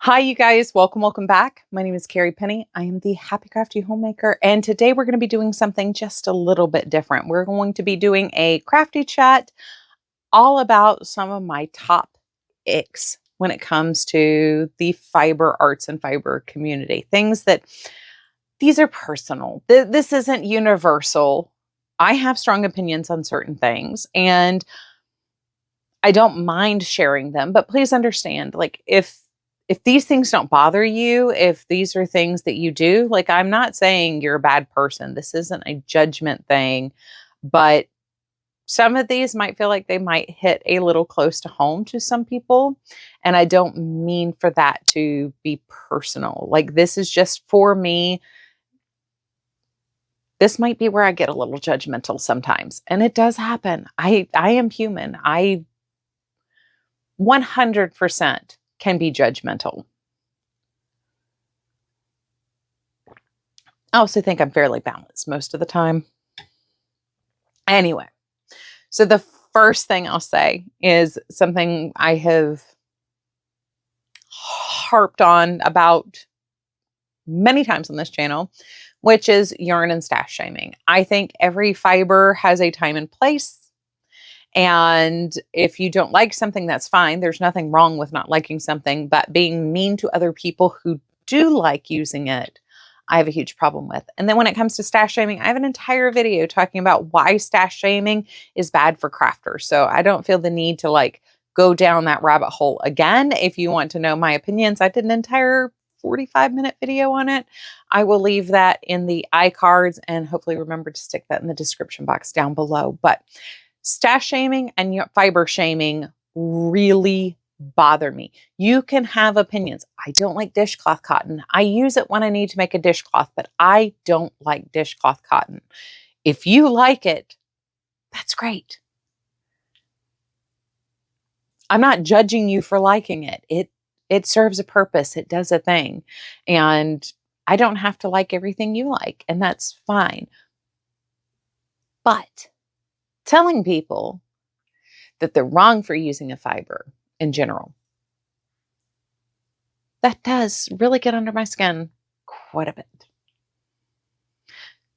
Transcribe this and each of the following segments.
Hi, you guys. Welcome back. My name is Carrie Penny. I am the Happy Crafty Homemaker, and today we're going to be doing something just a little bit different. We're going to be doing a crafty chat all about some of my top icks when it comes to the fiber arts and fiber community. Things that these are personal. This isn't universal. I have strong opinions on certain things, and I don't mind sharing them, but please understand, like if these things don't bother you, if these are things that you do, like I'm not saying you're a bad person. This isn't a judgment thing, but some of these might feel like they might hit a little close to home to some people. And I don't mean for that to be personal. Like this is just for me. This might be where I get a little judgmental sometimes. And it does happen. I am human. I 100% can be judgmental. I also think I'm fairly balanced most of the time. Anyway, so the first thing I'll say is something I have harped on about many times on this channel, which is yarn and stash shaming. I think every fiber has a time and place. And if you don't like something, that's fine. There's nothing wrong with not liking something, but being mean to other people who do like using it, I have a huge problem with. And then when it comes to stash shaming, I have an entire video talking about why stash shaming is bad for crafters. So I don't feel the need to like go down that rabbit hole again. If you want to know my opinions, I did an entire 45-minute video on it. I will leave that in the iCards and hopefully remember to stick that in the description box down below. But stash shaming and fiber shaming really bother me. You can have opinions. I don't like dishcloth cotton. I use it when I need to make a dishcloth, but I don't like dishcloth cotton. If you like it, that's great. I'm not judging you for liking it. It serves a purpose. It does a thing. And I don't have to like everything you like, and that's fine. But telling people that they're wrong for using a fiber in general, that does really get under my skin quite a bit.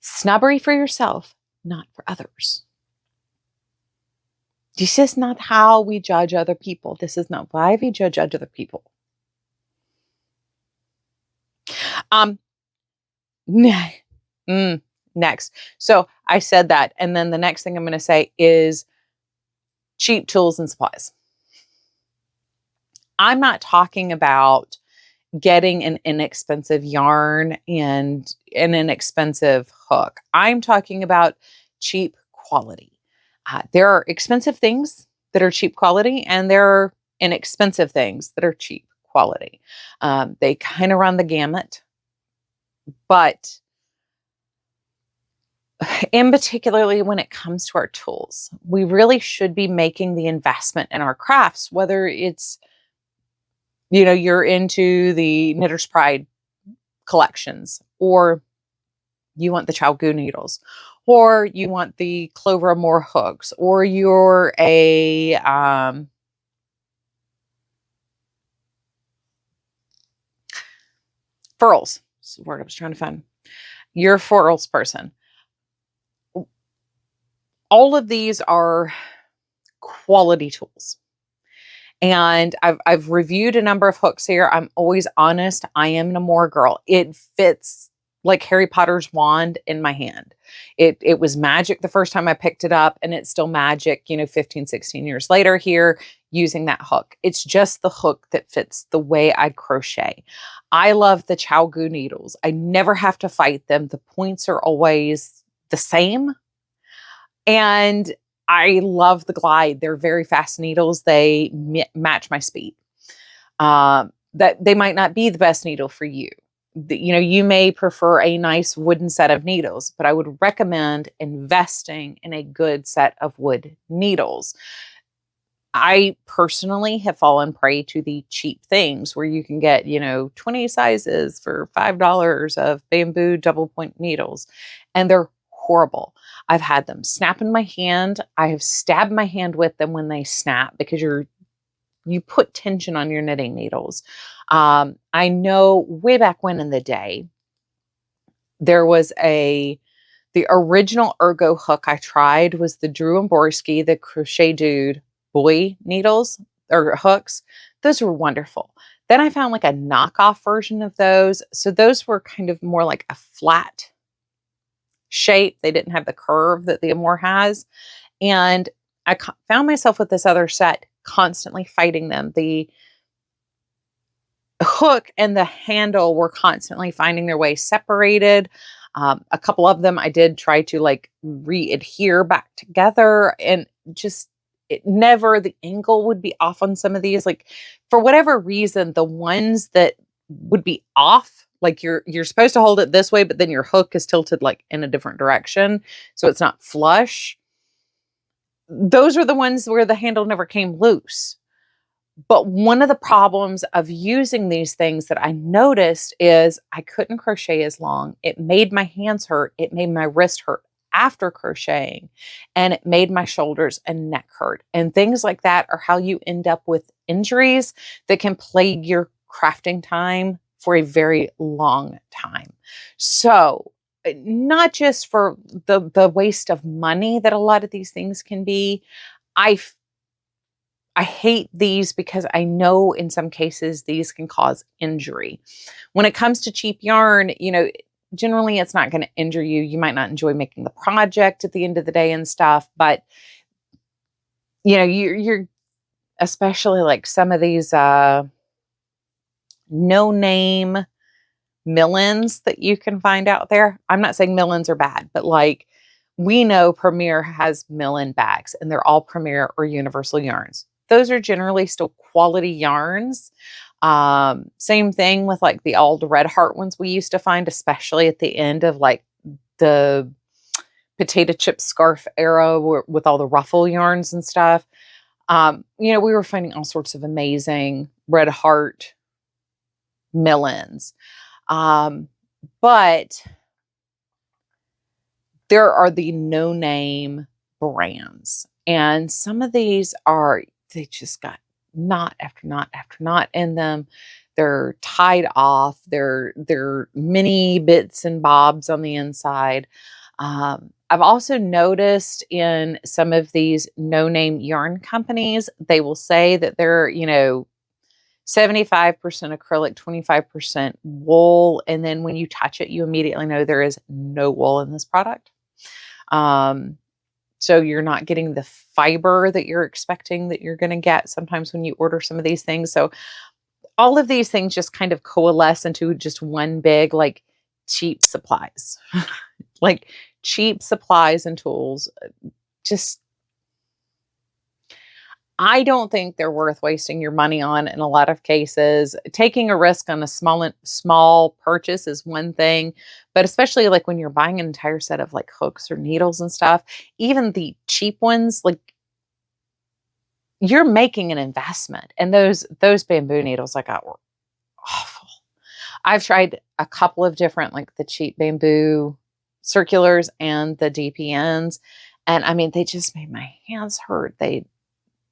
Snobbery for yourself, not for others. This is not how we judge other people. This is not why we judge other people. Next. So I said that. And then the next thing I'm going to say is cheap tools and supplies. I'm not talking about getting an inexpensive yarn and an inexpensive hook. I'm talking about cheap quality. There are expensive things that are cheap quality, and there are inexpensive things that are cheap quality. They kind of run the gamut, but in particularly when it comes to our tools, we really should be making the investment in our crafts, whether it's, you know, you're into the Knitter's Pride collections, or you want the Chalgoo needles, or you want the Clover Moore hooks, or you're a furls. That's the word I was trying to find. You're a furls person. All of these are quality tools. And I've reviewed a number of hooks here. I'm always honest. I am an Amore girl. It fits like Harry Potter's wand in my hand. It was magic the first time I picked it up, and it's still magic, 15, 16 years later here using that hook. It's just the hook that fits the way I crochet. I love the Chalgoo needles. I never have to fight them. The points are always the same. And I love the Glide. They're very fast needles. They match my speed. That they might not be the best needle for you. You may prefer a nice wooden set of needles, but I would recommend investing in a good set of wood needles. I personally have fallen prey to the cheap things where you can get, 20 sizes for $5 of bamboo double point needles, and they're horrible. I've had them snap in my hand. I have stabbed my hand with them when they snap because you put tension on your knitting needles. I know way back when in the day, there was the original ergo hook I tried was the Drew and Borsky, the Crochet Dude boy needles or hooks. Those were wonderful. Then I found like a knockoff version of those. So those were kind of more like a flat shape. They didn't have the curve that the Amore has. And I found myself with this other set constantly fighting them. The hook and the handle were constantly finding their way separated. A couple of them I did try to like re-adhere back together, and just it never, the angle would be off on some of these. Like for whatever reason, the ones that would be off, like you're supposed to hold it this way, but then your hook is tilted like in a different direction, so it's not flush. Those are the ones where the handle never came loose. But one of the problems of using these things that I noticed is I couldn't crochet as long. It made my hands hurt. It made my wrist hurt after crocheting, and it made my shoulders and neck hurt. And things like that are how you end up with injuries that can plague your crafting time for a very long time. So, not just for the waste of money that a lot of these things can be, I I hate these because I know in some cases these can cause injury. When it comes to cheap yarn, generally it's not going to injure you. You might not enjoy making the project at the end of the day and stuff, but you're especially like some of these no name millins that you can find out there. I'm not saying millins are bad, but like we know Premier has millin bags and they're all Premier or Universal yarns. Those are generally still quality yarns. Same thing with like the old Red Heart ones we used to find, especially at the end of like the potato chip scarf era with all the ruffle yarns and stuff. We were finding all sorts of amazing Red Heart millins. But there are the no-name brands. And some of these they just got knot after knot after knot in them. They're tied off. They're mini bits and bobs on the inside. I've also noticed in some of these no-name yarn companies, they will say that they're, 75% acrylic, 25% wool. And then when you touch it, you immediately know there is no wool in this product. So you're not getting the fiber that you're expecting that you're going to get sometimes when you order some of these things. So all of these things just kind of coalesce into just one big, like cheap supplies, like cheap supplies and tools. Just, I don't think they're worth wasting your money on in a lot of cases. Taking a risk on a small purchase is one thing, but especially like when you're buying an entire set of like hooks or needles and stuff, even the cheap ones, like you're making an investment. And those bamboo needles I got were awful. I've tried a couple of different, like the cheap bamboo circulars and the DPNs. And I mean, they just made my hands hurt.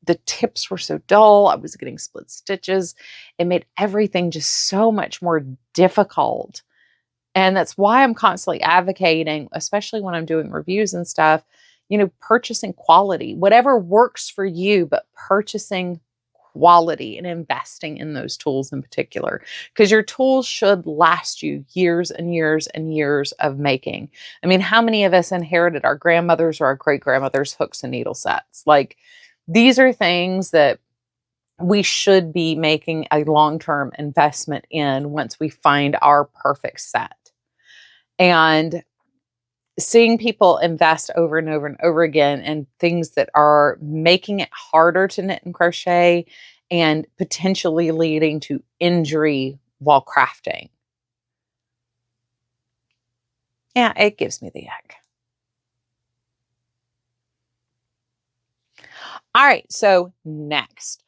The tips were so dull. I was getting split stitches. It made everything just so much more difficult. And that's why I'm constantly advocating, especially when I'm doing reviews and stuff, purchasing quality, whatever works for you, but purchasing quality and investing in those tools in particular, because your tools should last you years and years and years of making. I mean, how many of us inherited our grandmothers or our great grandmothers' hooks and needle sets? Like, these are things that we should be making a long-term investment in once we find our perfect set. And seeing people invest over and over and over again in things that are making it harder to knit and crochet and potentially leading to injury while crafting. Yeah, it gives me the ick. All right, so next,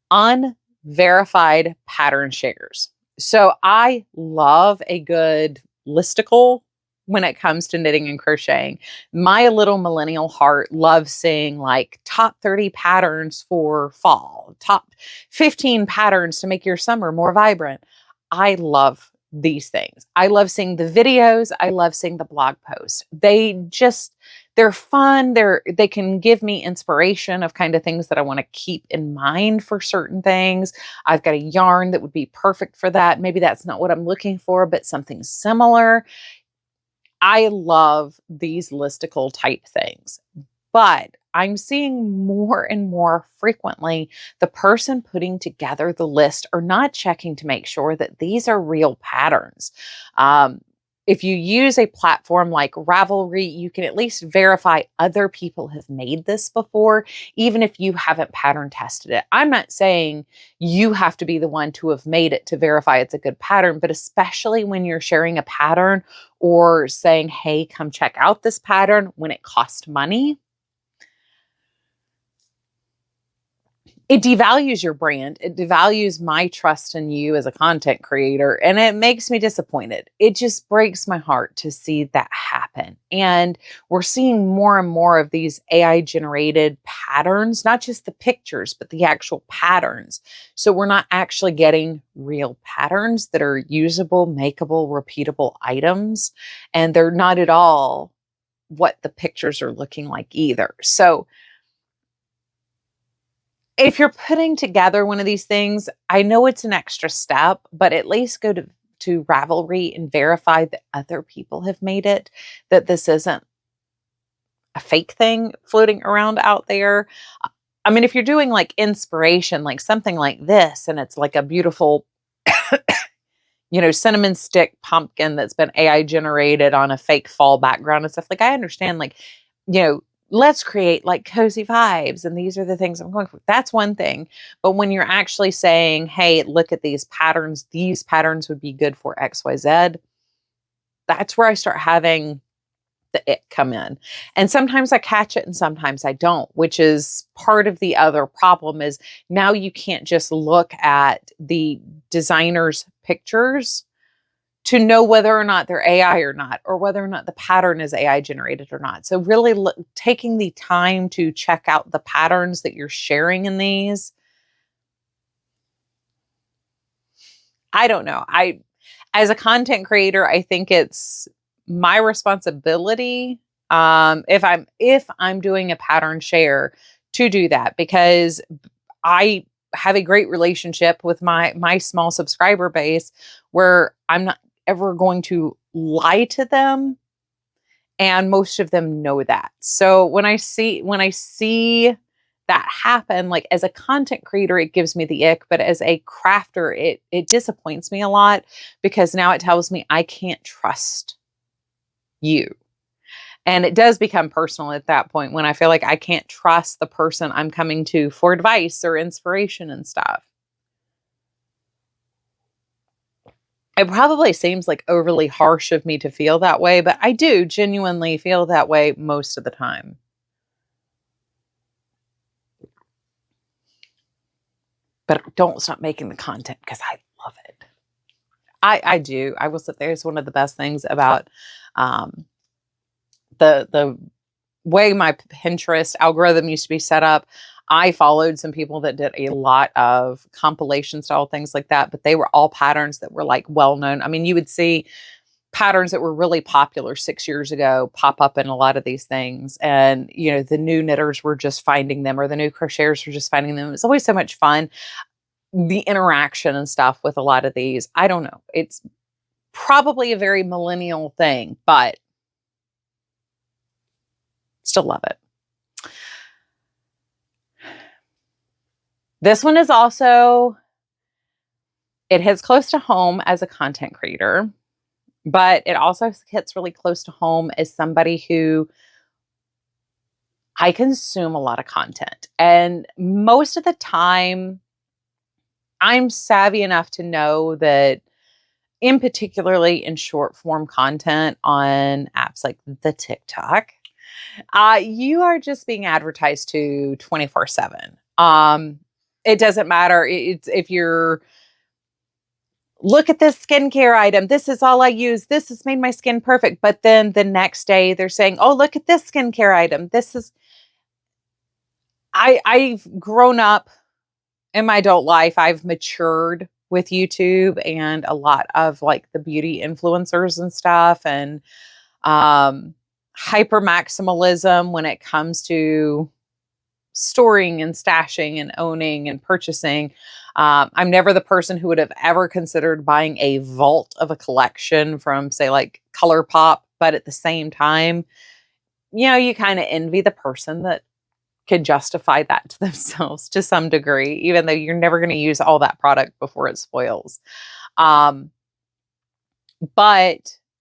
unverified pattern shares. So I love a good listicle when it comes to knitting and crocheting. My little millennial heart loves seeing like top 30 patterns for fall, top 15 patterns to make your summer more vibrant. I love these things. I love seeing the videos. I love seeing the blog posts. They're fun. They can give me inspiration of kind of things that I want to keep in mind for certain things. I've got a yarn that would be perfect for that. Maybe that's not what I'm looking for, but something similar. I love these listicle type things, but I'm seeing more and more frequently the person putting together the list are not checking to make sure that these are real patterns. If you use a platform like Ravelry, you can at least verify other people have made this before, even if you haven't pattern tested it. I'm not saying you have to be the one to have made it to verify it's a good pattern, but especially when you're sharing a pattern or saying, hey, come check out this pattern when it costs money, it devalues your brand. It devalues my trust in you as a content creator, and it makes me disappointed. It just breaks my heart to see that happen. And we're seeing more and more of these AI generated patterns, not just the pictures, but the actual patterns. So we're not actually getting real patterns that are usable, makeable, repeatable items. And they're not at all what the pictures are looking like either. So if you're putting together one of these things, I know it's an extra step, but at least go to Ravelry and verify that other people have made it, that this isn't a fake thing floating around out there. I mean, if you're doing like inspiration, like something like this, and it's like a beautiful, cinnamon stick pumpkin that's been AI generated on a fake fall background and stuff, like I understand, like, let's create like cozy vibes. And these are the things I'm going for. That's one thing. But when you're actually saying, hey, look at these patterns would be good for XYZ, that's where I start having the it come in. And sometimes I catch it and sometimes I don't, which is part of the other problem is now you can't just look at the designer's pictures to know whether or not they're AI or not, or whether or not the pattern is AI generated or not. So really taking the time to check out the patterns that you're sharing in these. I don't know. As a content creator, I think it's my responsibility, if I'm doing a pattern share, to do that, because I have a great relationship with my small subscriber base where I'm not ever going to lie to them, and most of them know that. So when I see that happen, like as a content creator, it gives me the ick, but as a crafter, it disappoints me a lot, because now it tells me I can't trust you. And it does become personal at that point when I feel like I can't trust the person I'm coming to for advice or inspiration and stuff. It probably seems like overly harsh of me to feel that way, but I do genuinely feel that way most of the time. But don't stop making the content, because I love it. I do. I will sit there. It's one of the best things about the way my Pinterest algorithm used to be set up. I followed some people that did a lot of compilation style things like that, but they were all patterns that were like well known. I mean, you would see patterns that were really popular 6 years ago pop up in a lot of these things. And, the new knitters were just finding them, or the new crocheters were just finding them. It's always so much fun. The interaction and stuff with a lot of these, I don't know. It's probably a very millennial thing, but still love it. This one is also, it hits close to home as a content creator, but it also hits really close to home as somebody who I consume a lot of content. And most of the time, I'm savvy enough to know that, in particularly in short form content on apps like the TikTok, you are just being advertised to 24/7. It doesn't matter if you're look at this skincare item. This is all I use. This has made my skin perfect. But then the next day they're saying, oh, look at this skincare item. I've grown up in my adult life. I've matured with YouTube and a lot of like the beauty influencers and stuff, and hyper maximalism when it comes to storing and stashing and owning and purchasing. I'm never the person who would have ever considered buying a vault of a collection from, say, like ColourPop. But at the same time, you kind of envy the person that can justify that to themselves to some degree, even though you're never going to use all that product before it spoils. But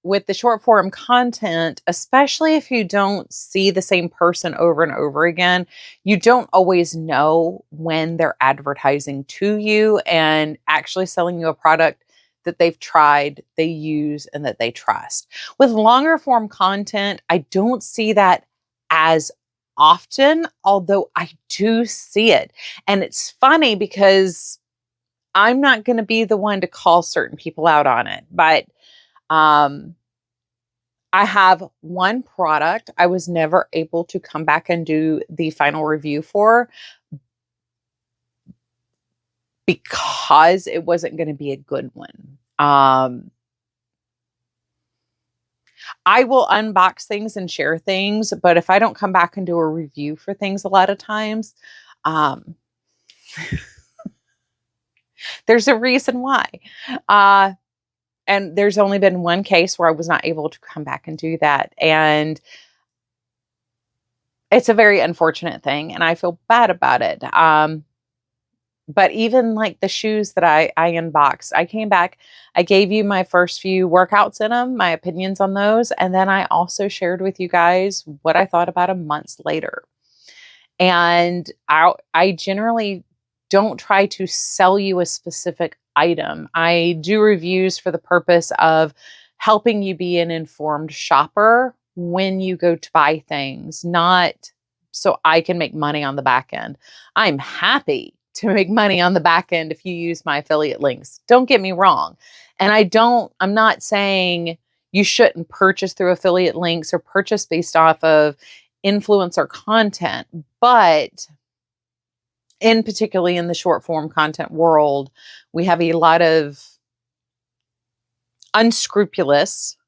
with the short form content, especially if you don't see the same person over and over again, you don't always know when they're advertising to you and actually selling you a product that they've tried, they use, and that they trust. With longer form content, I don't see that as often, although I do see it. And it's funny because I'm not going to be the one to call certain people out on it, but I have one product I was never able to come back and do the final review for because it wasn't going to be a good one. I will unbox things and share things, but if I don't come back and do a review for things a lot of times, there's a reason why. And there's only been one case where I was not able to come back and do that. And it's a very unfortunate thing, and I feel bad about it. But even like the shoes that I unboxed, I came back, I gave you my first few workouts in them, my opinions on those. And then I also shared with you guys what I thought about them months later. And I generally don't try to sell you a specific item. I do reviews for the purpose of helping you be an informed shopper when you go to buy things, not so I can make money on the back end. I'm happy to make money on the back end if you use my affiliate links. Don't get me wrong. And I'm not saying you shouldn't purchase through affiliate links or purchase based off of influencer content, but particularly in the short form content world, we have a lot of unscrupulous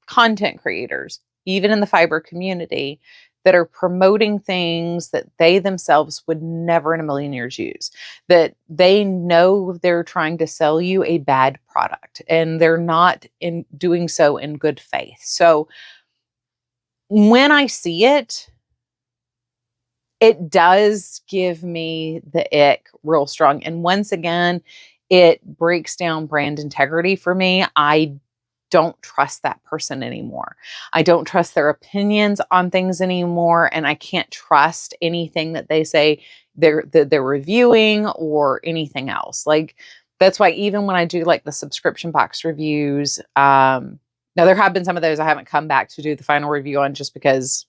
content creators, even in the fiber community, that are promoting things that they themselves would never in a million years use, that they know they're trying to sell you a bad product and they're not in doing so in good faith. So when I see it, it does give me the ick real strong. And once again, it breaks down brand integrity for me. I don't trust that person anymore. I don't trust their opinions on things anymore. And I can't trust anything that they say they're reviewing or anything else. Like, that's why even when I do like the subscription box reviews, now there have been some of those I haven't come back to do the final review on just because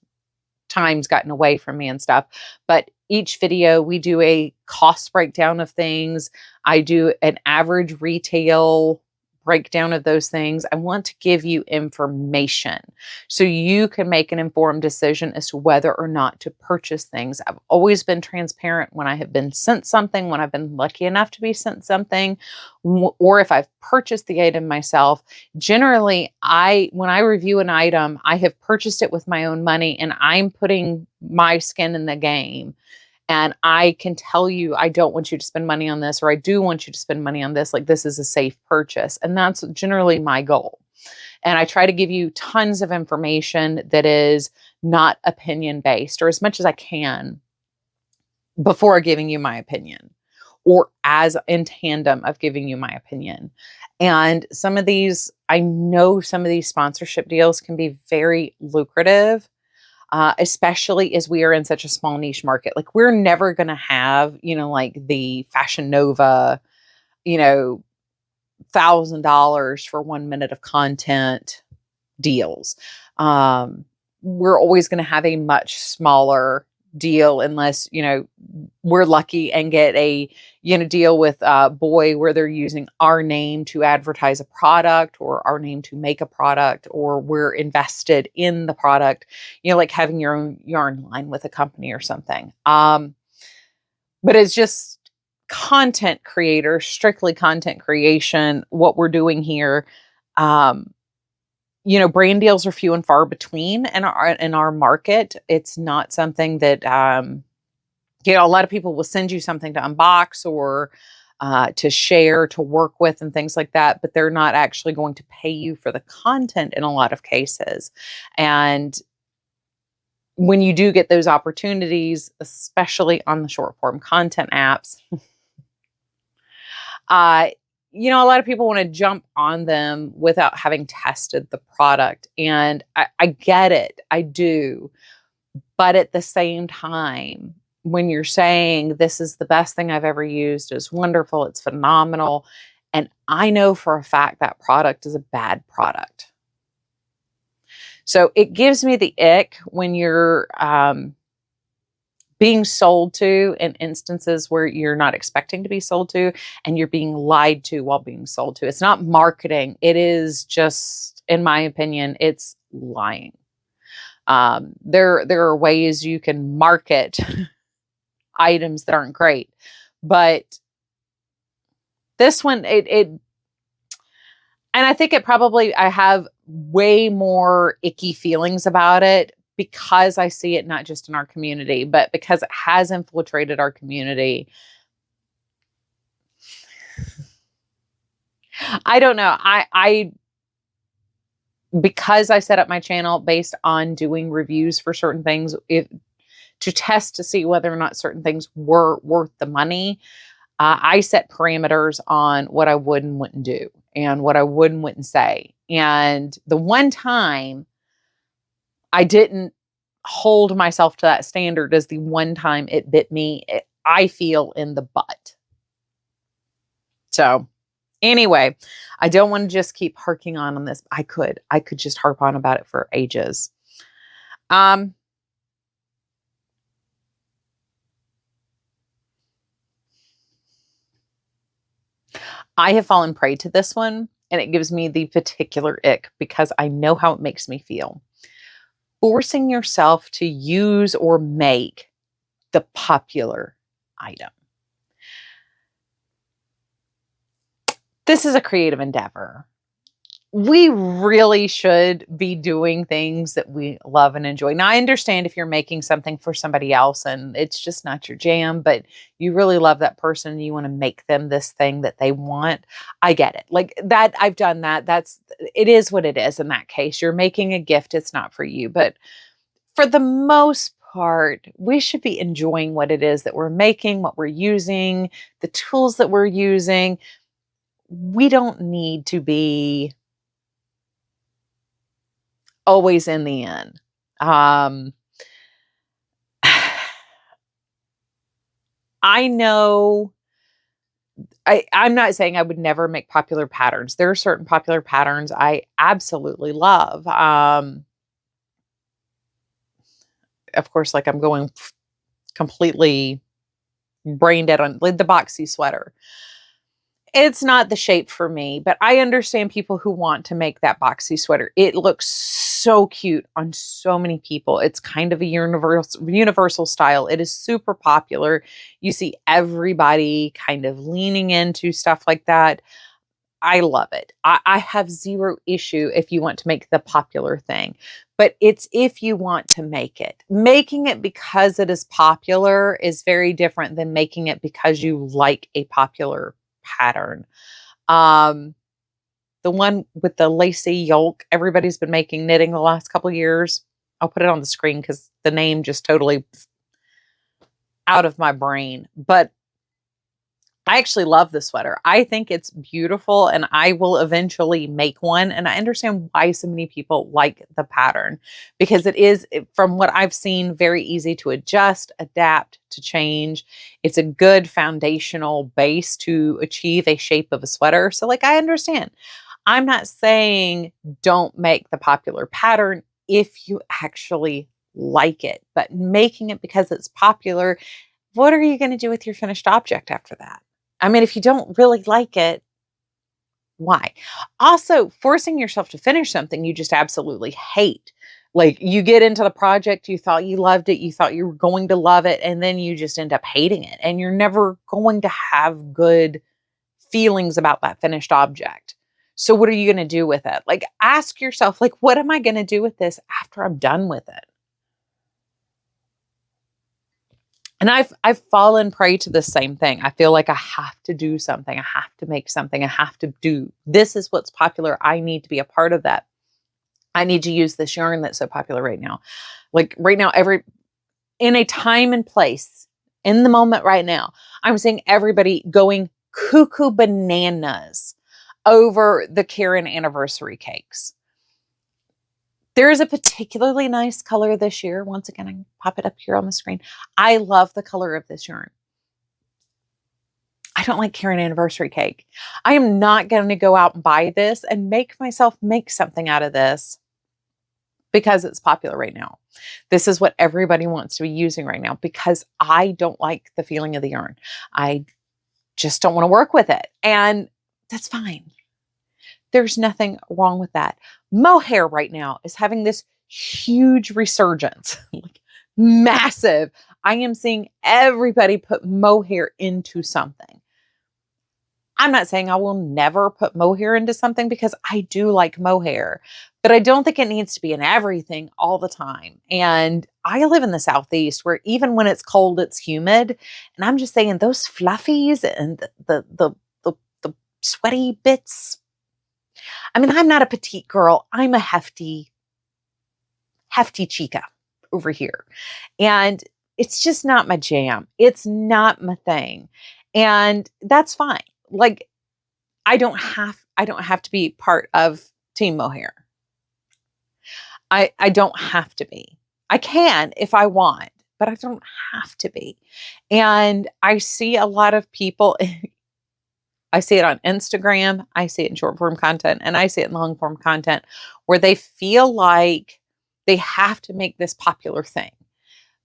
time's gotten away from me and stuff. But each video we do a cost breakdown of things. I do an average retail breakdown of those things. I want to give you information so you can make an informed decision as to whether or not to purchase things. I've always been transparent when I have been sent something, when I've been lucky enough to be sent something, or if I've purchased the item myself. Generally, when I review an item, I have purchased it with my own money and I'm putting my skin in the game. And I can tell you, I don't want you to spend money on this, or I do want you to spend money on this. Like, this is a safe purchase. And that's generally my goal. And I try to give you tons of information that is not opinion based, or as much as I can before giving you my opinion, or as in tandem of giving you my opinion. And I know some of these sponsorship deals can be very lucrative. Especially as we are in such a small niche market. Like, we're never going to have, like the Fashion Nova, $1,000 for 1 minute of content deals. We're always going to have a much smaller deal unless, we're lucky and get a, deal with Boy where they're using our name to advertise a product or our name to make a product, or we're invested in the product, like having your own yarn line with a company or something. But it's just content creator, strictly content creation, what we're doing here. Brand deals are few and far between in our market. It's not something that, a lot of people will send you something to unbox or to share, to work with and things like that, but they're not actually going to pay you for the content in a lot of cases. And when you do get those opportunities, especially on the short form content apps, a lot of people want to jump on them without having tested the product. And I get it. I do. But at the same time, when you're saying this is the best thing I've ever used, it's wonderful, it's phenomenal, and I know for a fact that product is a bad product. So it gives me the ick when you're being sold to in instances where you're not expecting to be sold to, and you're being lied to while being sold to. It's not marketing. It is just, in my opinion, it's lying. There are ways you can market items that aren't great, but this one, and I think I have way more icky feelings about it because I see it not just in our community, but because it has infiltrated our community. I don't know. Because I set up my channel based on doing reviews for certain things, to test to see whether or not certain things were worth the money, I set parameters on what I would and wouldn't do and what I would and wouldn't say. And the one time I didn't hold myself to that standard is the one time it bit me, I feel, in the butt. So anyway, I don't want to just keep harking on this. I could just harp on about it for ages. I have fallen prey to this one, and it gives me the particular ick because I know how it makes me feel. Forcing yourself to use or make the popular item. This is a creative endeavor. We really should be doing things that we love and enjoy. Now, I understand if you're making something for somebody else and it's just not your jam, but you really love that person and you want to make them this thing that they want. I get it. Like that, I've done that. It is what it is in that case. You're making a gift. It's not for you. But for the most part, we should be enjoying what it is that we're making, what we're using, the tools that we're using. We don't need to be always in the end. I know I'm not saying I would never make popular patterns. There are certain popular patterns I absolutely love. Of course, like I'm going completely brain dead on like the boxy sweater. It's not the shape for me, but I understand people who want to make that boxy sweater. It looks so cute on so many people. It's kind of a universal style. It is super popular. You see everybody kind of leaning into stuff like that. I love it. I have zero issue if you want to make the popular thing, but it's if you want to make it. Making it because it is popular is very different than making it because you like a popular pattern. The one with the lacy yoke, everybody's been making knitting the last couple of years. I'll put it on the screen because the name just totally out of my brain. But I actually love the sweater. I think it's beautiful and I will eventually make one. And I understand why so many people like the pattern because it is, from what I've seen, very easy to adjust, adapt, to change. It's a good foundational base to achieve a shape of a sweater. So like, I understand. I'm not saying don't make the popular pattern if you actually like it, but making it because it's popular, what are you going to do with your finished object after that? I mean, if you don't really like it, why? Also, forcing yourself to finish something you just absolutely hate. Like you get into the project, you thought you loved it, you thought you were going to love it, and then you just end up hating it. And you're never going to have good feelings about that finished object. So what are you going to do with it? Like ask yourself, like, what am I going to do with this after I'm done with it? And I've fallen prey to the same thing. I feel like I have to do something. I have to make something. I have to do. This is what's popular. I need to be a part of that. I need to use this yarn that's so popular right now. Like right now, in a time and place, in the moment right now, I'm seeing everybody going cuckoo bananas over the Karen anniversary cakes. There is a particularly nice color this year. Once again, I can pop it up here on the screen. I love the color of this yarn. I don't like Karen anniversary cake. I am not going to go out and buy this and make myself make something out of this because it's popular right now. This is what everybody wants to be using right now because I don't like the feeling of the yarn. I just don't want to work with it. And that's fine. There's nothing wrong with that. Mohair right now is having this huge resurgence, like massive. I am seeing everybody put mohair into something. I'm not saying I will never put mohair into something because I do like mohair, but I don't think it needs to be in everything all the time. And I live in the Southeast where even when it's cold, it's humid. And I'm just saying those fluffies and the sweaty bits. I mean, I'm not a petite girl. I'm a hefty chica over here. And it's just not my jam. It's not my thing. And that's fine. Like I don't have to be part of Team Mohair. I don't have to be. I can if I want, but I don't have to be. And I see a lot of people I see it on Instagram, I see it in short form content, and I see it in long form content where they feel like they have to make this popular thing.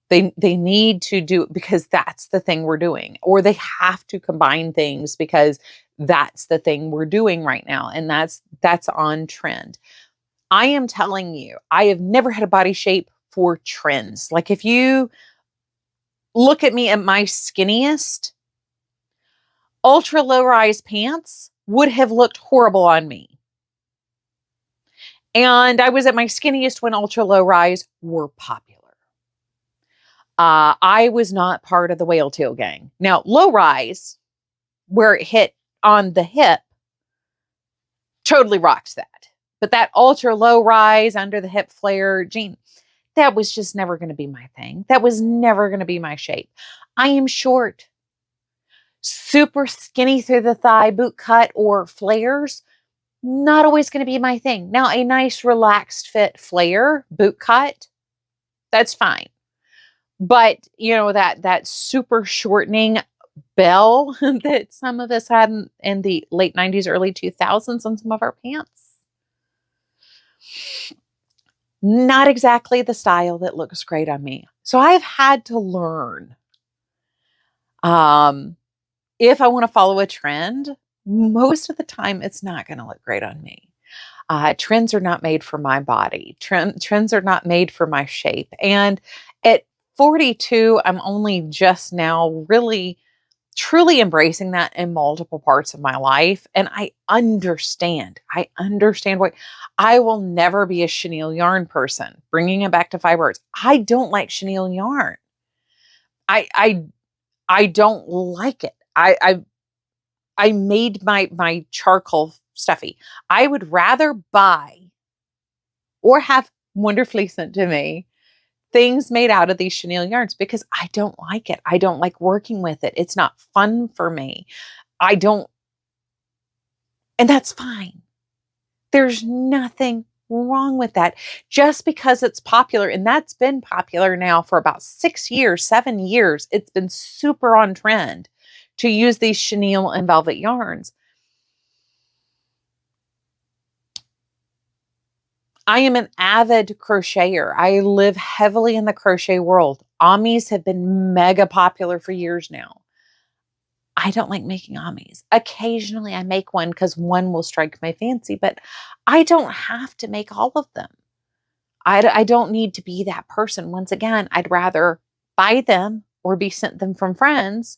They need to do it because that's the thing we're doing, or they have to combine things because that's the thing we're doing right now, and that's on trend. I am telling you, I have never had a body shape for trends. Like if you look at me at my skinniest, ultra low rise pants would have looked horrible on me. And I was at my skinniest when ultra low rise were popular. I was not part of the whale tail gang. Now, low rise, where it hit on the hip, totally rocked that. But that ultra low rise under the hip flare jean, that was just never going to be my thing. That was never going to be my shape. I am short. Super skinny through the thigh, boot cut or flares, not always going to be my thing. Now, a nice relaxed fit flare, boot cut, that's fine. But, you know, that super shortening bell that some of us had in the late 90s, early 2000s on some of our pants, not exactly the style that looks great on me. So I've had to learn. If I want to follow a trend, most of the time it's not going to look great on me. Trends are not made for my body. Trends are not made for my shape. And at 42, I'm only just now really, truly embracing that in multiple parts of my life. And I understand why I will never be a chenille yarn person. Bringing it back to fiber arts, I don't like chenille yarn. I don't like it. I made my charcoal stuffy. I would rather buy or have wonderfully sent to me things made out of these chenille yarns because I don't like it. I don't like working with it. It's not fun for me. And that's fine. There's nothing wrong with that. Just because it's popular, and that's been popular now for about 6 years, 7 years, it's been super on trend to use these chenille and velvet yarns. I am an avid crocheter. I live heavily in the crochet world. Amis have been mega popular for years now. I don't like making amis. Occasionally I make one because one will strike my fancy, but I don't have to make all of them. I don't need to be that person. Once again, I'd rather buy them or be sent them from friends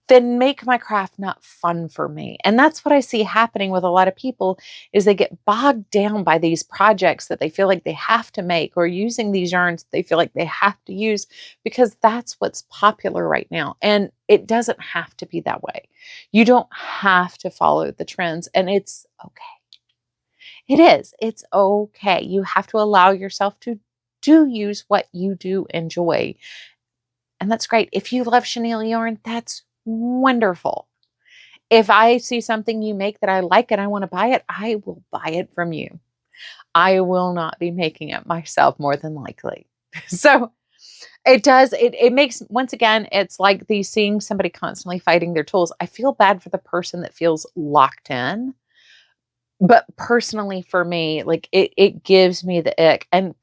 than make my craft not fun for me. And that's what I see happening with a lot of people is they get bogged down by these projects that they feel like they have to make, or using these yarns they feel like they have to use because that's what's popular right now. And it doesn't have to be that way. You don't have to follow the trends, and it's okay. It is. It's okay. You have to allow yourself to do use what you do enjoy. And that's great. If you love chenille yarn, that's wonderful. If I see something you make that I like and I want to buy it, I will buy it from you. I will not be making it myself, more than likely. So it makes, once again, it's like seeing somebody constantly fighting their tools. I feel bad for the person that feels locked in. But personally for me, like it gives me the ick, and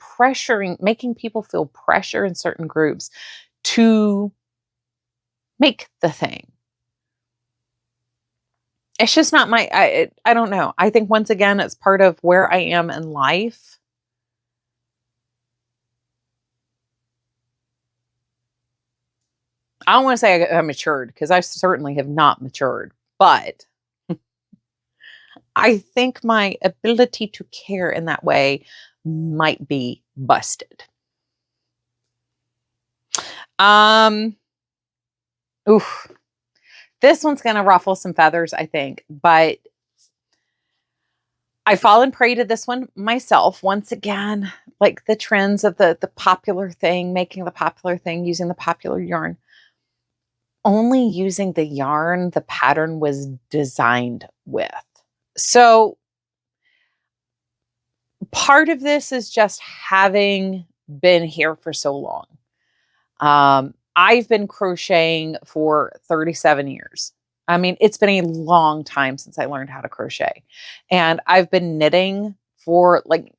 making people feel pressure in certain groups to make the thing. It's just not I don't know. I think once again, it's part of where I am in life. I don't want to say I matured, because I certainly have not matured, but I think my ability to care in that way might be busted. Oof. This one's going to ruffle some feathers, I think, but I've fallen prey to this one myself. Once again, like the trends of the popular thing, making the popular thing, using the popular yarn, only using the yarn the pattern was designed with. So part of this is just having been here for so long. I've been crocheting for 37 years. I mean, it's been a long time since I learned how to crochet. And I've been knitting for like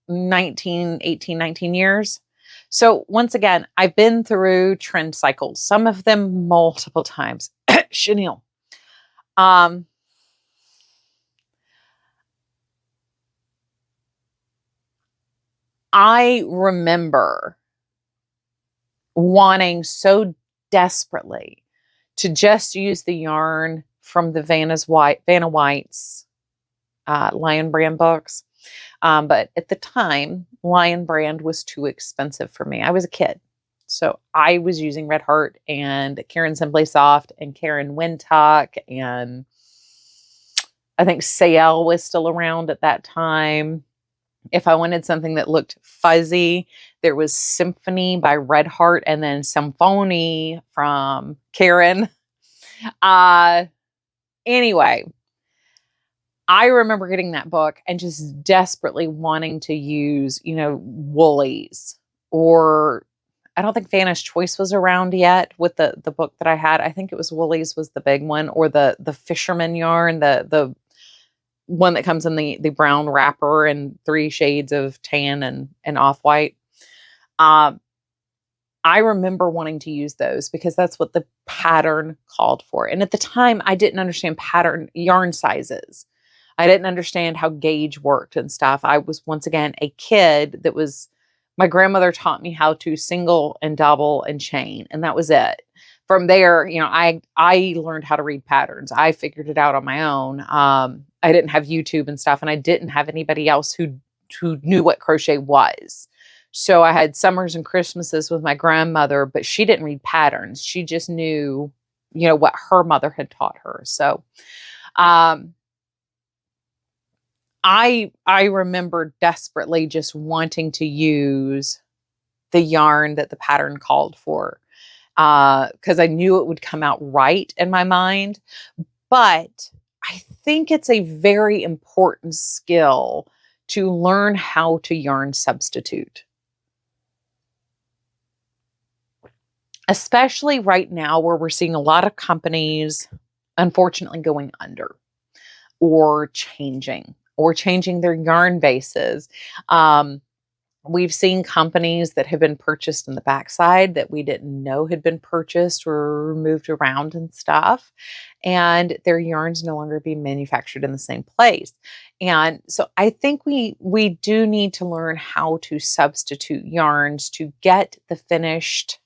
18, 19 years. So once again, I've been through trend cycles, some of them multiple times. Chenille. I remember wanting so desperately to just use the yarn from the Vanna White's Lion Brand books. But at the time, Lion Brand was too expensive for me. I was a kid. So I was using Red Heart and Karen Simply Soft and Karen Windtuck, and I think Sayel was still around at that time. If I wanted something that looked fuzzy, there was Symphony by Red Heart, and then Symphony from Karen. Anyway, I remember getting that book and just desperately wanting to use, Woolies, or I don't think Vanna's Choice was around yet with the book that I had. I think it was Woolies was the big one, or the fisherman yarn, the one that comes in the brown wrapper and 3 shades of tan and off-white. I remember wanting to use those because that's what the pattern called for. And at the time, I didn't understand pattern yarn sizes. I didn't understand how gauge worked and stuff. I was, once again, a kid my grandmother taught me how to single and double and chain, and that was it. From there, I learned how to read patterns. I figured it out on my own. I didn't have YouTube and stuff, and I didn't have anybody else who knew what crochet was. So I had summers and Christmases with my grandmother, but she didn't read patterns. She just knew, what her mother had taught her. So, I remember desperately just wanting to use the yarn that the pattern called for, because I knew it would come out right in my mind. But I think it's a very important skill to learn how to yarn substitute. Especially right now, where we're seeing a lot of companies, unfortunately, going under or changing or changing their yarn bases. We've seen companies that have been purchased in the backside that we didn't know had been purchased or moved around and stuff. And their yarns no longer being manufactured in the same place. And so I think we do need to learn how to substitute yarns to get the finished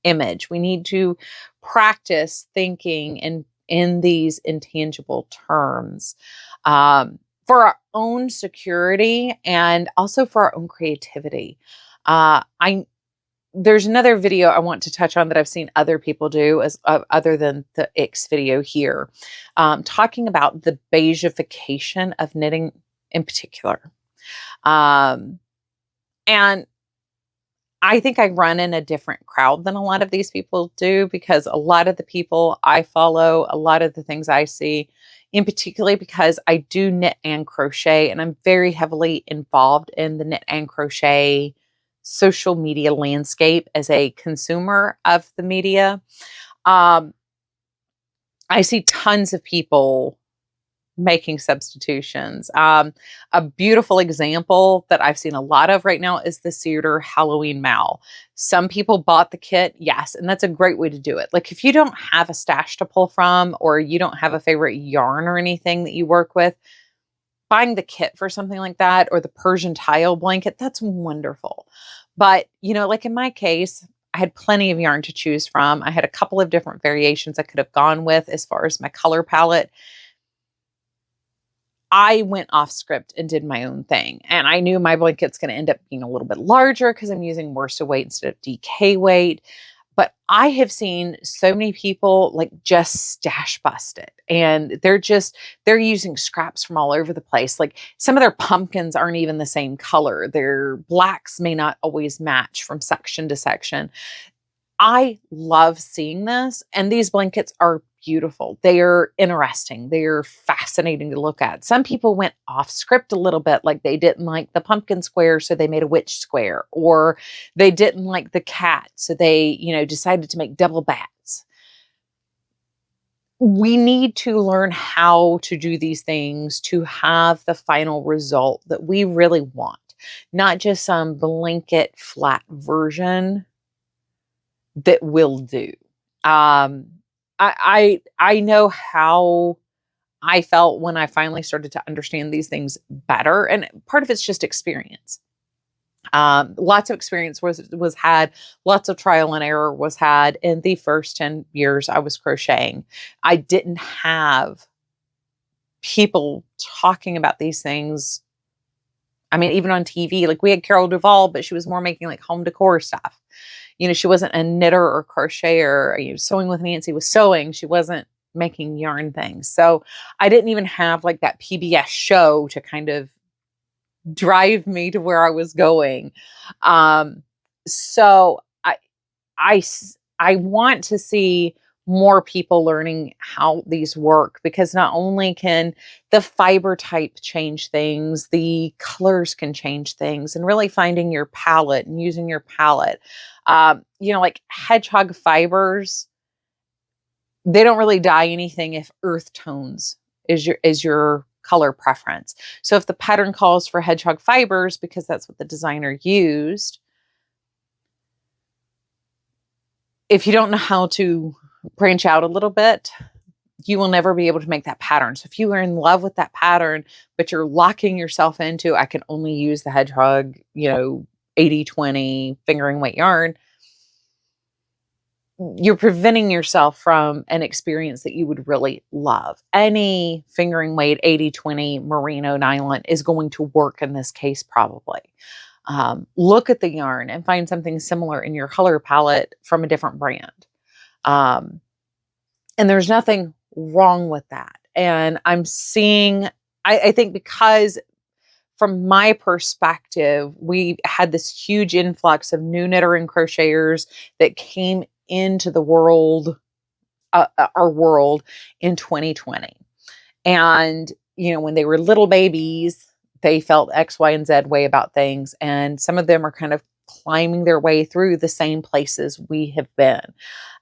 image. We need to practice thinking in these intangible terms. For our own security and also for our own creativity. I There's another video I want to touch on that I've seen other people do as other than the Icks video here, talking about the beigeification of knitting in particular. And I think I run in a different crowd than a lot of these people do, because a lot of the people I follow, a lot of the things I see, in particular because I do knit and crochet, and I'm very heavily involved in the knit and crochet social media landscape as a consumer of the media. I see tons of people making substitutions. A beautiful example that I've seen a lot of right now is the cedar Halloween Mal. Some people bought the kit, yes, and that's a great way to do it. Like if you don't have a stash to pull from, or you don't have a favorite yarn or anything that you work with, buying the kit for something like that, or the Persian tile blanket, that's wonderful. But, like in my case, I had plenty of yarn to choose from. I had a couple of different variations I could have gone with as far as my color palette. I went off script and did my own thing. And I knew my blanket's going to end up being a little bit larger because I'm using worsted weight instead of DK weight. But I have seen so many people like just stash bust it. And they're using scraps from all over the place. Like some of their pumpkins aren't even the same color. Their blacks may not always match from section to section. I love seeing this, and these blankets are beautiful. They are interesting. They are fascinating to look at. Some people went off script a little bit, like they didn't like the pumpkin square, so they made a witch square, or they didn't like the cat, so they, decided to make double bats. We need to learn how to do these things to have the final result that we really want, not just some blanket flat version that will do. I know how I felt when I finally started to understand these things better, and part of it's just experience. Lots of experience was had, lots of trial and error was had in the first 10 years I was crocheting. I didn't have people talking about these things. I mean, even on TV, like we had Carol Duvall, but she was more making like home decor stuff. She wasn't a knitter or crocheter. Sewing with Nancy was sewing. She wasn't making yarn things. So I didn't even have like that PBS show to kind of drive me to where I was going. So I want to see more people learning how these work, because not only can the fiber type change things, the colors can change things, and really finding your palette and using your palette. Like hedgehog fibers, they don't really dye anything if earth tones is your color preference. So if the pattern calls for hedgehog fibers because that's what the designer used, if you don't know how to branch out a little bit, you will never be able to make that pattern. So if you are in love with that pattern, but you're locking yourself into, I can only use the hedgehog, 80/20 fingering weight yarn, you're preventing yourself from an experience that you would really love. Any fingering weight 80/20 merino nylon is going to work in this case, probably. Look at the yarn and find something similar in your color palette from a different brand. And there's nothing wrong with that. And I'm seeing, I think because from my perspective, we had this huge influx of new knitter and crocheters that came into the world, our world in 2020. And, when they were little babies, they felt X, Y, and Z way about things. And some of them are kind of climbing their way through the same places we have been.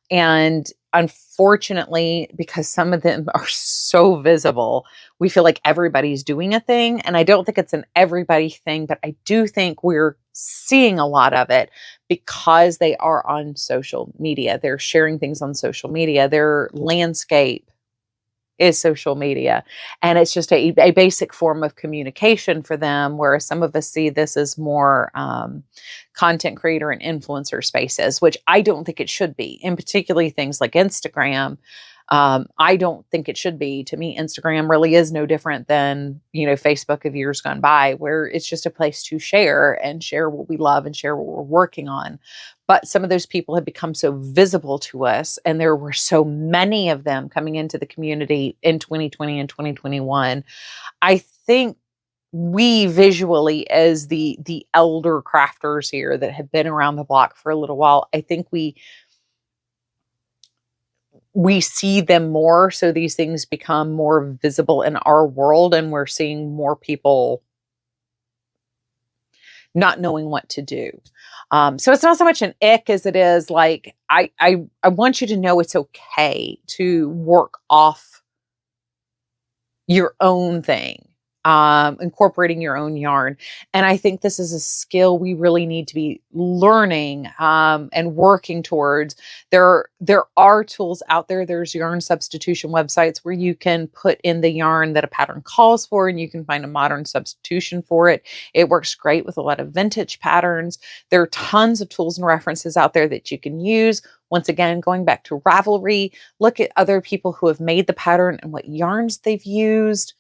And unfortunately, because some of them are so visible, we feel like everybody's doing a thing. And I don't think it's an everybody thing, but I do think we're seeing a lot of it because they are on social media. They're sharing things on social media. Their landscape is social media. And it's just a basic form of communication for them, whereas some of us see this as more content creator and influencer spaces, which I don't think it should be. And particularly things like Instagram, I don't think it should be. To me, Instagram really is no different than, Facebook of years gone by, where it's just a place to share and share what we love and share what we're working on. But some of those people have become so visible to us, and there were so many of them coming into the community in 2020 and 2021. I think we visually, as the elder crafters here that have been around the block for a little while, I think we see them more. So these things become more visible in our world, and we're seeing more people not knowing what to do. So it's not so much an ick as it is like, I want you to know it's okay to work off your own thing, incorporating your own yarn. And I think this is a skill we really need to be learning and working towards. There are tools out there. There's yarn substitution websites where you can put in the yarn that a pattern calls for, and you can find a modern substitution for it. It works great with a lot of vintage patterns. There are tons of tools and references out there that you can use. Once again, going back to Ravelry, look at other people who have made the pattern and what yarns they've used.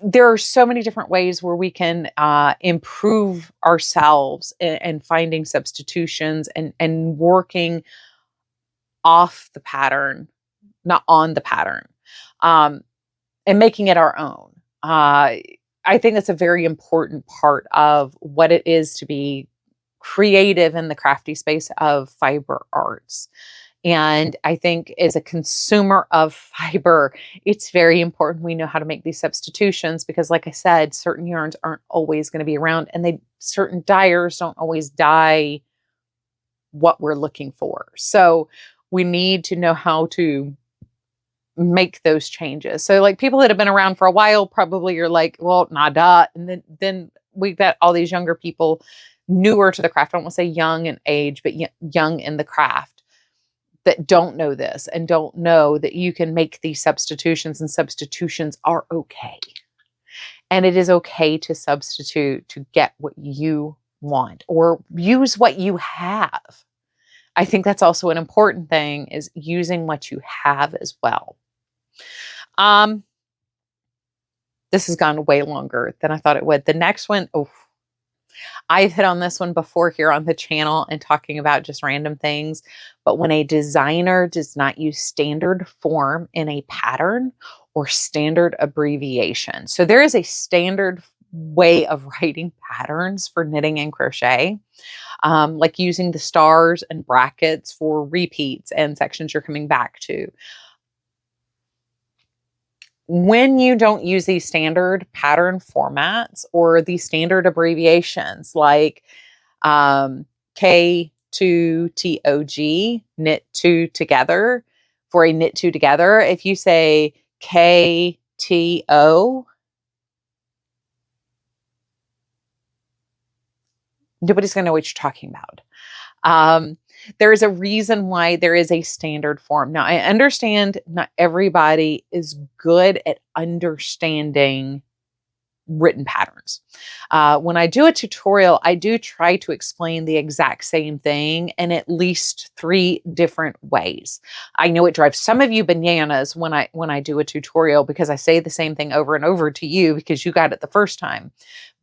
There are so many different ways where we can improve ourselves and finding substitutions and working off the pattern, not on the pattern, and making it our own. I think that's a very important part of what it is to be creative in the crafty space of fiber arts. And I think as a consumer of fiber, it's very important we know how to make these substitutions, because like I said, certain yarns aren't always going to be around, and certain dyers don't always dye what we're looking for. So we need to know how to make those changes. So like people that have been around for a while, probably you're like, well, nada. And then we've got all these younger people newer to the craft. I don't want to say young in age, but young in the craft, that don't know this and don't know that you can make these substitutions, and substitutions are okay. And it is okay to substitute to get what you want or use what you have. I think that's also an important thing, is using what you have as well. This has gone way longer than I thought it would. The next one, I've hit on this one before here on the channel and talking about just random things, but when a designer does not use standard form in a pattern or standard abbreviation. So there is a standard way of writing patterns for knitting and crochet, like using the stars and brackets for repeats and sections you're coming back to. When you don't use these standard pattern formats or these standard abbreviations like K2TOG, knit two together, for a knit two together, if you say KTO, nobody's going to know what you're talking about. There is a reason why there is a standard form. Now, I understand not everybody is good at understanding written patterns. When I do a tutorial, I do try to explain the exact same thing in at least 3 different ways. I know it drives some of you bananas when I do a tutorial, because I say the same thing over and over to you because you got it the first time.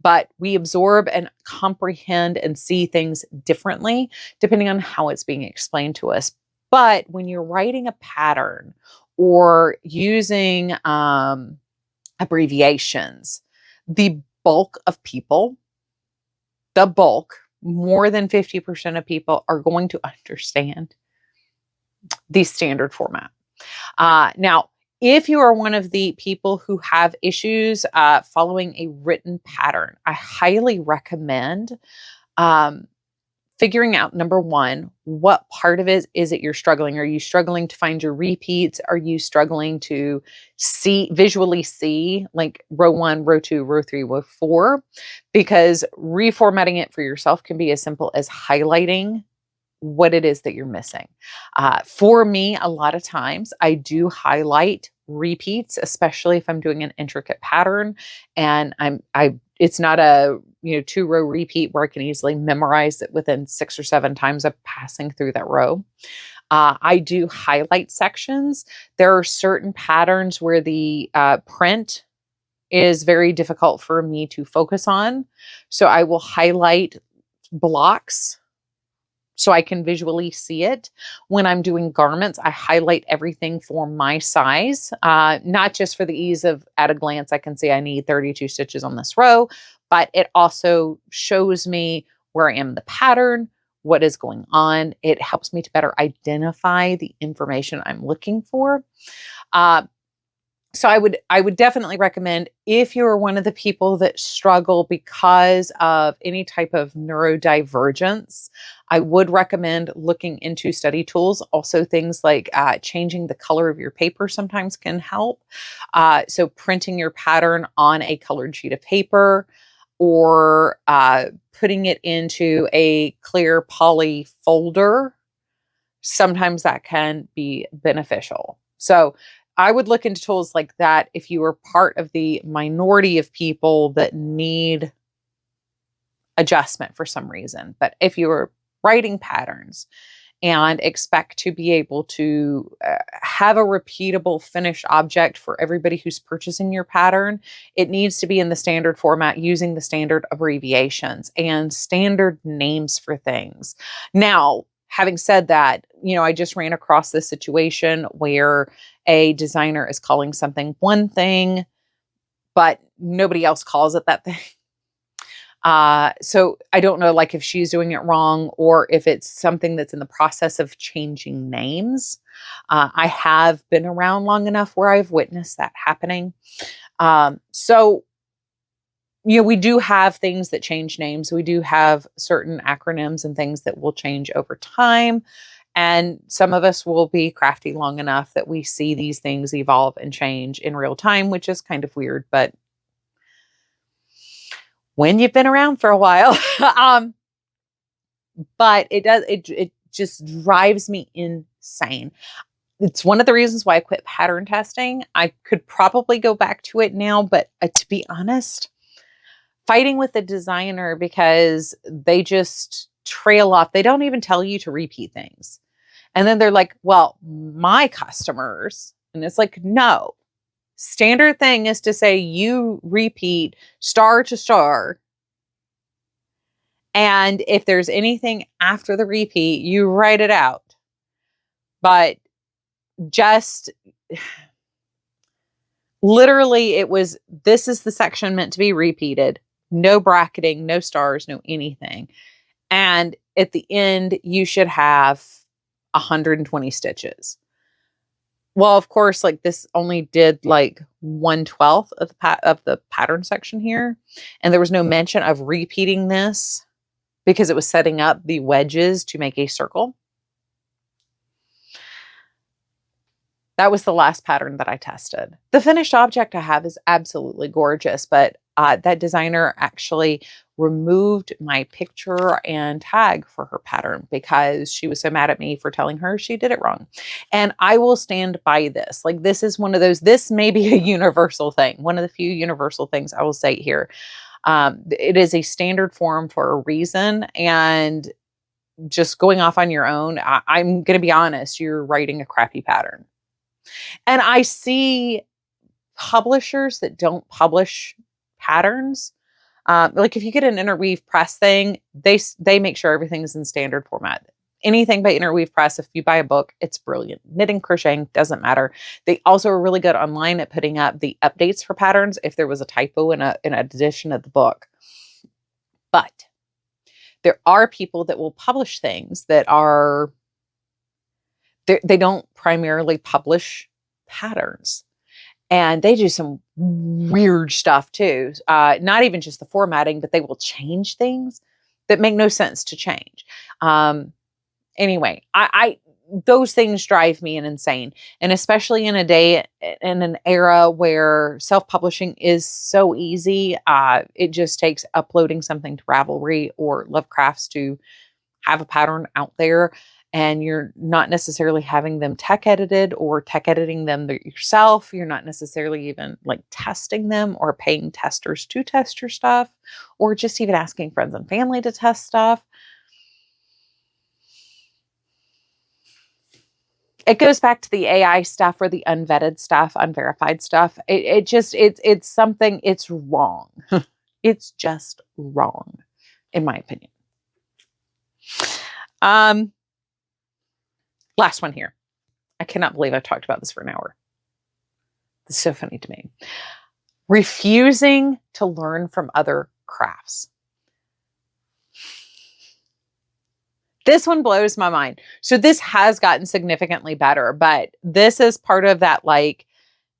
But we absorb and comprehend and see things differently depending on how it's being explained to us. But when you're writing a pattern or using abbreviations, the bulk of people, more than 50% of people are going to understand the standard format. Now, if you are one of the people who have issues following a written pattern, I highly recommend figuring out, number one, what part of it is it you're struggling? Are you struggling to find your repeats? Are you struggling to visually see like row 1, row 2, row 3, row 4? Because reformatting it for yourself can be as simple as highlighting what it is that you're missing. For me, a lot of times I do highlight repeats, especially if I'm doing an intricate pattern and it's not a 2-row repeat where I can easily memorize it within 6 or 7 times of passing through that row. I do highlight sections. There are certain patterns where the print is very difficult for me to focus on. So I will highlight blocks so I can visually see it. When I'm doing garments, I highlight everything for my size, not just for the ease of at a glance, I can see I need 32 stitches on this row, but it also shows me where I am in the pattern, what is going on. It helps me to better identify the information I'm looking for. So I would definitely recommend, if you're one of the people that struggle because of any type of neurodivergence, I would recommend looking into study tools. Also, things like changing the color of your paper sometimes can help. So printing your pattern on a colored sheet of paper, or putting it into a clear poly folder, sometimes that can be beneficial. So I would look into tools like that if you are part of the minority of people that need adjustment for some reason. But if you are writing patterns and expect to be able to have a repeatable finished object for everybody who's purchasing your pattern, it needs to be in the standard format using the standard abbreviations and standard names for things. Now, having said that, I just ran across this situation where a designer is calling something one thing, but nobody else calls it that thing. So I don't know, like, if she's doing it wrong or if it's something that's in the process of changing names. I have been around long enough where I've witnessed that happening. So we do have things that change names. We do have certain acronyms and things that will change over time. And some of us will be crafty long enough that we see these things evolve and change in real time, which is kind of weird. But when you've been around for a while, but it just drives me insane. It's one of the reasons why I quit pattern testing. I could probably go back to it now, but to be honest, fighting with the designer because they just trail off. They don't even tell you to repeat things. And then they're like, well, my customers, and it's like, no, standard thing is to say you repeat star to star. And if there's anything after the repeat, you write it out. But just literally this is the section meant to be repeated. No bracketing, no stars, no anything. And at the end, you should have 120 stitches. Well, of course, like this only did like 1/12 of the pattern section here. And there was no mention of repeating this because it was setting up the wedges to make a circle. That was the last pattern that I tested. The finished object I have is absolutely gorgeous, but that designer actually removed my picture and tag for her pattern because she was so mad at me for telling her she did it wrong. And I will stand by this. Like, this is one of those, this may be a universal thing. One of the few universal things I will say here. It is a standard form for a reason. And just going off on your own, I'm going to be honest, you're writing a crappy pattern. And I see publishers that don't publish patterns. Like if you get an interweave press thing, they make sure everything's in standard format. Anything by Interweave Press, if you buy a book, it's brilliant. Knitting, crocheting, doesn't matter. They also are really good online at putting up the updates for patterns if there was a typo in an edition of the book. But there are people that will publish things that are, they don't primarily publish patterns. And they do some weird stuff too. Not even just the formatting, but they will change things. that make no sense to change. Anyway, I those things drive me insane. And especially in a day, in an era where self-publishing is so easy, it just takes uploading something to Ravelry or Lovecrafts to have a pattern out there. And you're not necessarily having them tech edited or tech editing them yourself. You're not necessarily even like testing them or paying testers to test your stuff, or just even asking friends and family to test stuff. It goes back to the AI stuff or the unvetted stuff, unverified stuff. It's something, it's wrong. It's just wrong, in my opinion. Last one here. I cannot believe I've talked about this for an hour. It's so funny to me. Refusing to learn from other crafts. This one blows my mind. So this has gotten significantly better, but this is part of that like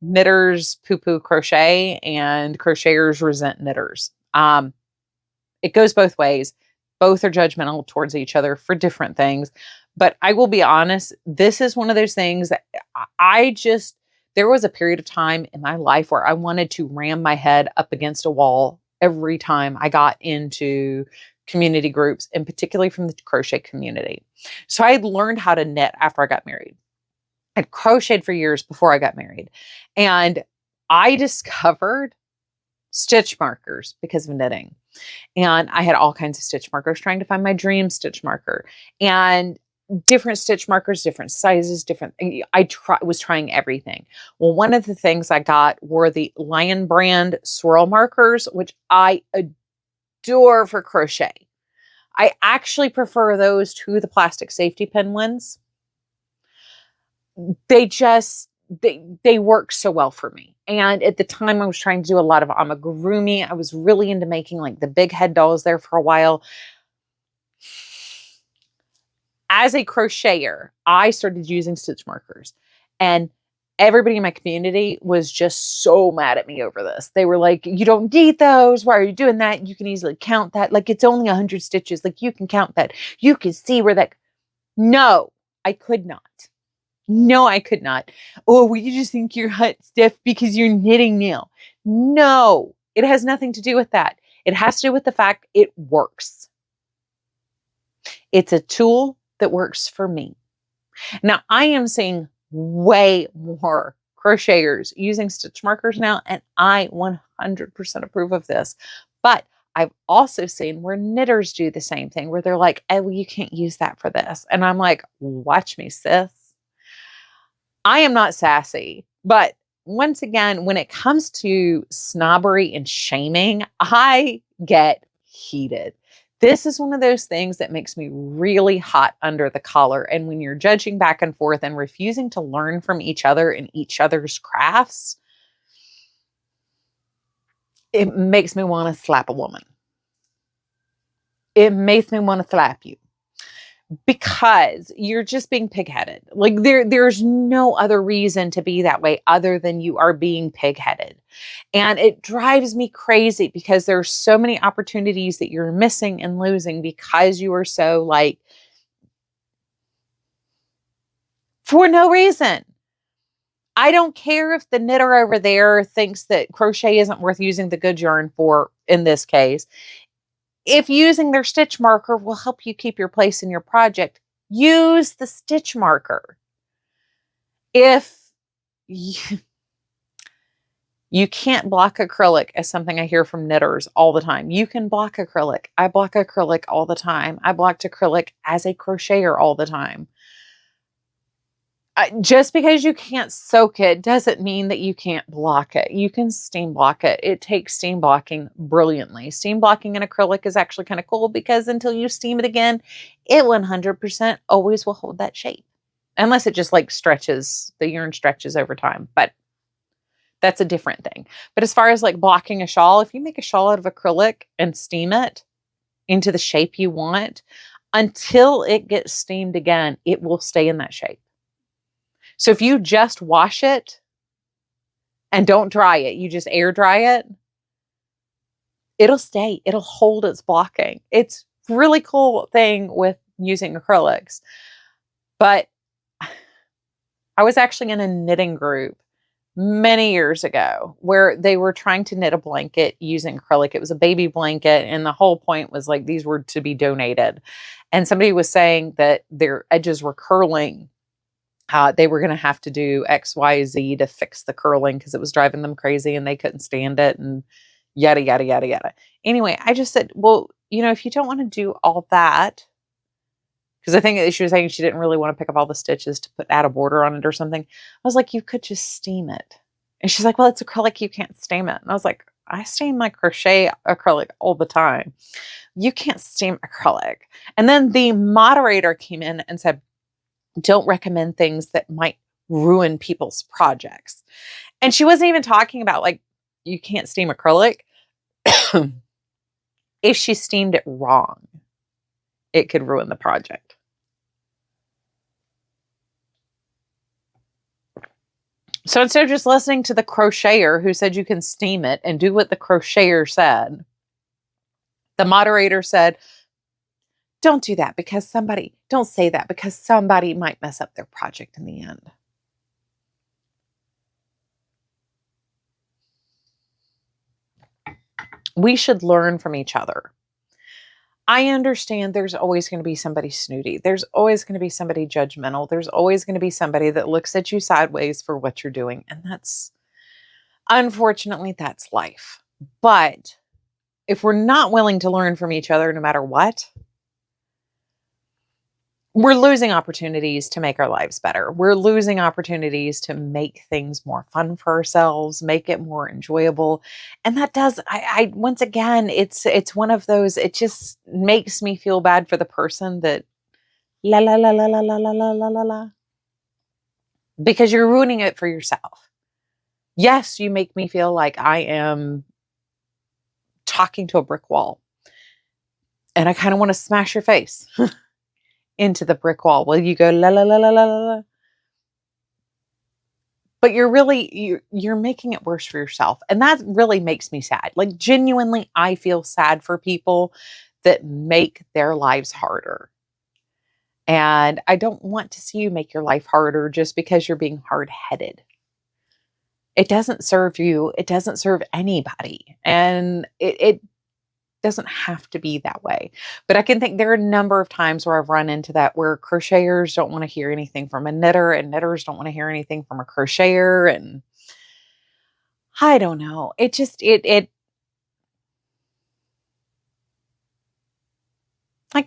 knitters poo-poo crochet and crocheters resent knitters. It goes both ways. Both are judgmental towards each other for different things. But I will be honest, this is one of those things that there was a period of time in my life where I wanted to ram my head up against a wall every time I got into community groups, and particularly from the crochet community. So I had learned how to knit after I got married. I'd crocheted for years before I got married. And I discovered stitch markers because of knitting. And I had all kinds of stitch markers, trying to find my dream stitch marker. And different stitch markers, different sizes, was trying everything. Well, one of the things I got were the Lion brand swirl markers, which I adore for crochet. I actually prefer those to the plastic safety pin ones. They work so well for me. And at the time I was trying to do a lot of amigurumi. I was really into making like the big head dolls there for a while. As a crocheter, I started using stitch markers, and everybody in my community was just so mad at me over this. They were like, you don't need those. Why are you doing that? You can easily count that. Like, it's only 100 stitches. Like, you can count that. You can see where that. No, I could not. No, I could not. Oh, well, you just think you're hot stiff because you're knitting now. No, it has nothing to do with that. It has to do with the fact it works. It's a tool that works for me. Now, I am seeing way more crocheters using stitch markers now, and I 100% approve of this. But I've also seen where knitters do the same thing, where they're like, oh, well, you can't use that for this. And I'm like, watch me, sis. I am not sassy, but once again, when it comes to snobbery and shaming, I get heated. This is one of those things that makes me really hot under the collar. And when you're judging back and forth and refusing to learn from each other and each other's crafts, it makes me want to slap a woman. It makes me want to slap you. Because you're just being pigheaded. Like there's no other reason to be that way other than you are being pigheaded. And it drives me crazy because there's so many opportunities that you're missing and losing because you are so like, for no reason. I don't care if the knitter over there thinks that crochet isn't worth using the good yarn for, in this case. If using their stitch marker will help you keep your place in your project, use the stitch marker. If you can't block acrylic, as something I hear from knitters all the time. You can block acrylic. I block acrylic all the time. I blocked acrylic as a crocheter all the time. Just because you can't soak it doesn't mean that you can't block it. You can steam block it. It takes steam blocking brilliantly. Steam blocking in acrylic is actually kind of cool because until you steam it again, it 100% always will hold that shape. Unless it just like stretches, the yarn stretches over time. But that's a different thing. But as far as like blocking a shawl, if you make a shawl out of acrylic and steam it into the shape you want, until it gets steamed again, it will stay in that shape. So if you just wash it and don't dry it, you just air dry it, it'll stay. It'll hold its blocking. It's really cool thing with using acrylics. But I was actually in a knitting group many years ago where they were trying to knit a blanket using acrylic. It was a baby blanket, and the whole point was like these were to be donated. And somebody was saying that their edges were curling. They were going to have to do X, Y, Z to fix the curling because it was driving them crazy and they couldn't stand it, and yada, yada, yada, yada. Anyway, I just said, well, if you don't want to do all that, because I think she was saying she didn't really want to pick up all the stitches to add a border on it or something. I was like, you could just steam it. And she's like, well, it's acrylic. You can't steam it. And I was like, I steam my crochet acrylic all the time. You can't steam acrylic. And then the moderator came in and said, don't recommend things that might ruin people's projects. And she wasn't even talking about like, you can't steam acrylic. If she steamed it wrong, it could ruin the project. So instead of just listening to the crocheter who said you can steam it and do what the crocheter said, the moderator said, don't do that because don't say that because somebody might mess up their project in the end. We should learn from each other. I understand there's always going to be somebody snooty. There's always going to be somebody judgmental. There's always going to be somebody that looks at you sideways for what you're doing. And unfortunately, that's life. But if we're not willing to learn from each other, no matter what, we're losing opportunities to make our lives better. We're losing opportunities to make things more fun for ourselves, make it more enjoyable. And that does, I once again, it's one of those, it just makes me feel bad for the person that la la la la la la la la la la la, because you're ruining it for yourself. Yes, you make me feel like I am talking to a brick wall and I kind of want to smash your face into the brick wall. Well, you go la la la la la la. But you're making it worse for yourself. And that really makes me sad. Like genuinely, I feel sad for people that make their lives harder. And I don't want to see you make your life harder just because you're being hard-headed. It doesn't serve you. It doesn't serve anybody. And it doesn't have to be that way. But I can think there are a number of times where I've run into that, where crocheters don't want to hear anything from a knitter and knitters don't want to hear anything from a crocheter. And I don't know. It just, like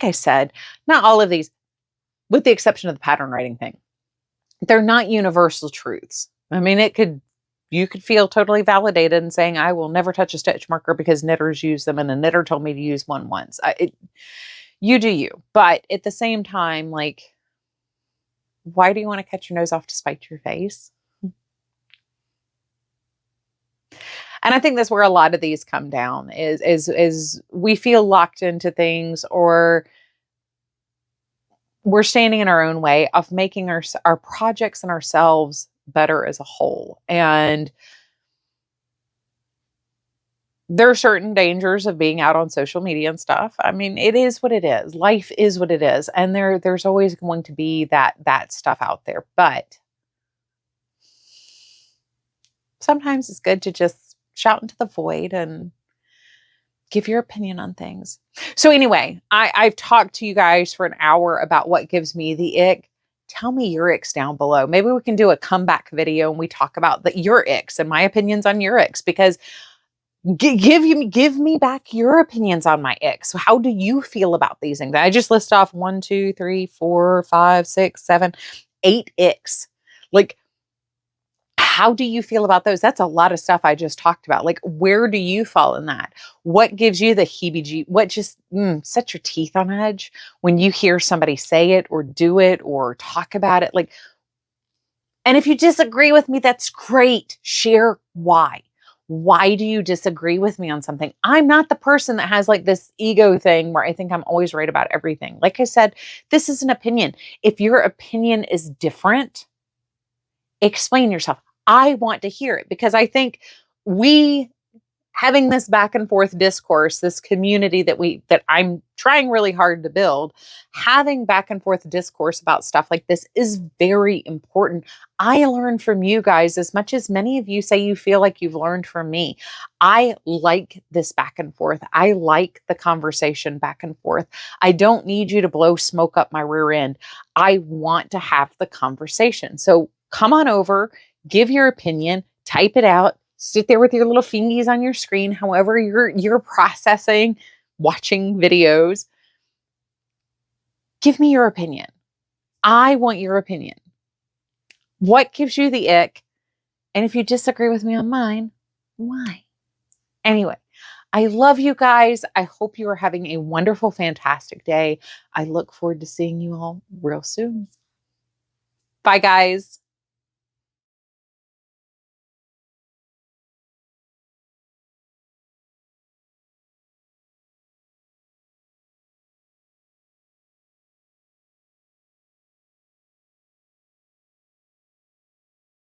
I said, not all of these, with the exception of the pattern writing thing, they're not universal truths. I mean, you could feel totally validated in saying, I will never touch a stitch marker because knitters use them and a knitter told me to use one once. You do you. But at the same time, like, why do you want to cut your nose off to spite your face? And I think that's where a lot of these come down is we feel locked into things, or we're standing in our own way of making our projects and ourselves better as a whole. And there are certain dangers of being out on social media and stuff. I mean, it is what it is. Life is what it is. And there's always going to be that stuff out there. But sometimes it's good to just shout into the void and give your opinion on things. So anyway, I've talked to you guys for an hour about what gives me the ick. Tell me your icks down below. Maybe we can do a comeback video and we talk about your icks and my opinions on your icks, because give me back your opinions on my icks. So how do you feel about these things? I just list off 1, 2, 3, 4, 5, 6, 7, 8 icks. Like, how do you feel about those? That's a lot of stuff I just talked about. Like, where do you fall in that? What gives you the heebie-jeebies? What just sets your teeth on edge when you hear somebody say it or do it or talk about it? Like, and if you disagree with me, that's great. Share why. Why do you disagree with me on something? I'm not the person that has like this ego thing where I think I'm always right about everything. Like I said, this is an opinion. If your opinion is different, explain yourself. I want to hear it, because I think we having this back and forth discourse, this community that I'm trying really hard to build, having back and forth discourse about stuff like this is very important. I learn from you guys as much as many of you say you feel like you've learned from me. I like this back and forth. I like the conversation back and forth. I don't need you to blow smoke up my rear end. I want to have the conversation. So come on over, give your opinion, type it out, sit there with your little fingies on your screen, however you're processing, watching videos. Give me your opinion. I want your opinion. What gives you the ick? And if you disagree with me on mine, why? Anyway, I love you guys. I hope you are having a wonderful, fantastic day. I look forward to seeing you all real soon. Bye, guys.